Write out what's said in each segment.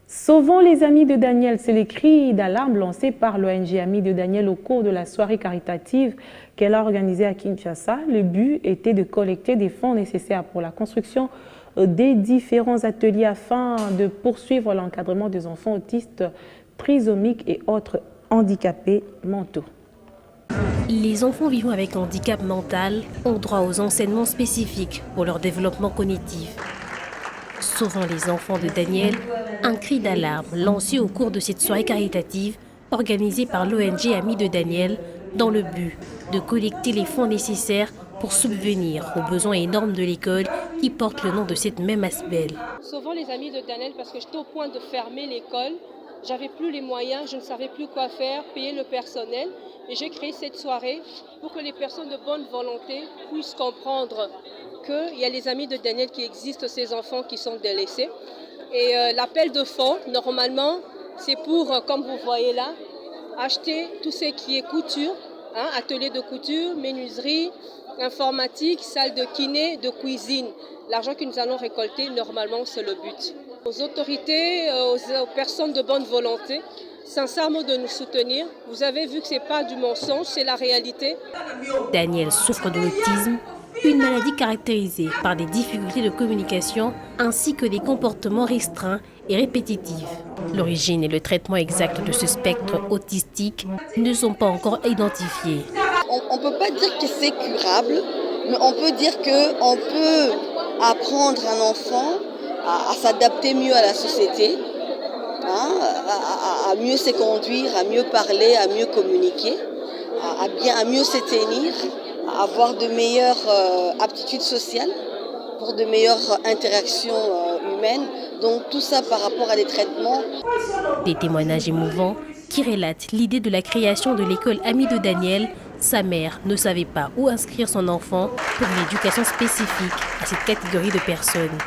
Sauvons les amis de Daniel, c'est les cris d'alarme lancés par l'ONG Amis de Daniel au cours de la soirée caritative qu'elle a organisée à Kinshasa. Le but était de collecter des fonds nécessaires pour la construction des différents ateliers afin de poursuivre l'encadrement des enfants autistes, trisomiques et autres handicapés mentaux. Les enfants vivant avec handicap mental ont droit aux enseignements spécifiques pour leur développement cognitif. Sauvant les enfants de Daniel, un cri d'alarme lancé au cours de cette soirée caritative organisée par l'ONG Amis de Daniel dans le but de collecter les fonds nécessaires pour subvenir aux besoins énormes de l'école qui porte le nom de cette même Asbel. Sauvant les Amis de Daniel parce que j'étais au point de fermer l'école. J'avais plus les moyens, je ne savais plus quoi faire, payer le personnel. Et j'ai créé cette soirée pour que les personnes de bonne volonté puissent comprendre qu'il y a les Amis de Daniel qui existent, ces enfants qui sont délaissés. Et l'appel de fonds, normalement, c'est pour, comme vous voyez là, acheter tout ce qui est couture, atelier de couture, menuiserie, informatique, salle de kiné, de cuisine. L'argent que nous allons récolter, normalement, c'est le but. Aux autorités, aux personnes de bonne volonté, sincèrement de nous soutenir. Vous avez vu que ce n'est pas du mensonge, c'est la réalité. Daniel souffre de l'autisme, une maladie caractérisée par des difficultés de communication ainsi que des comportements restreints et répétitifs. L'origine et le traitement exact de ce spectre autistique ne sont pas encore identifiés. On ne peut pas dire que c'est curable, mais on peut dire qu'on peut apprendre un enfant à s'adapter mieux à la société, à mieux se conduire, à mieux parler, à mieux communiquer, à mieux se tenir, à avoir de meilleures aptitudes sociales, pour de meilleures interactions humaines. Donc tout ça par rapport à des traitements. Des témoignages émouvants qui relatent l'idée de la création de l'école Amis de Daniel. Sa mère ne savait pas où inscrire son enfant pour une éducation spécifique à cette catégorie de personnes.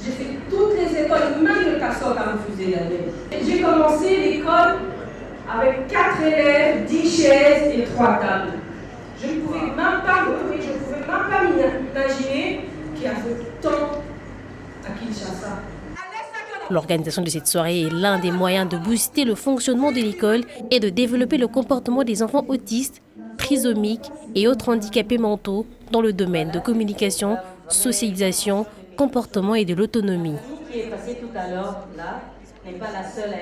J'ai fait toutes les écoles, même le Cassor quand vous faisiez Daniel. J'ai commencé l'école avec 4 élèves, 10 chaises et 3 tables. Je ne pouvais même pas m'imaginer qu'il y avait tant à Kinshasa. L'organisation de cette soirée est l'un des moyens de booster le fonctionnement de l'école et de développer le comportement des enfants autistes, trisomiques et autres handicapés mentaux dans le domaine de communication, socialisation, comportement et de l'autonomie. Qui est passé tout à l'heure là n'est pas la seule à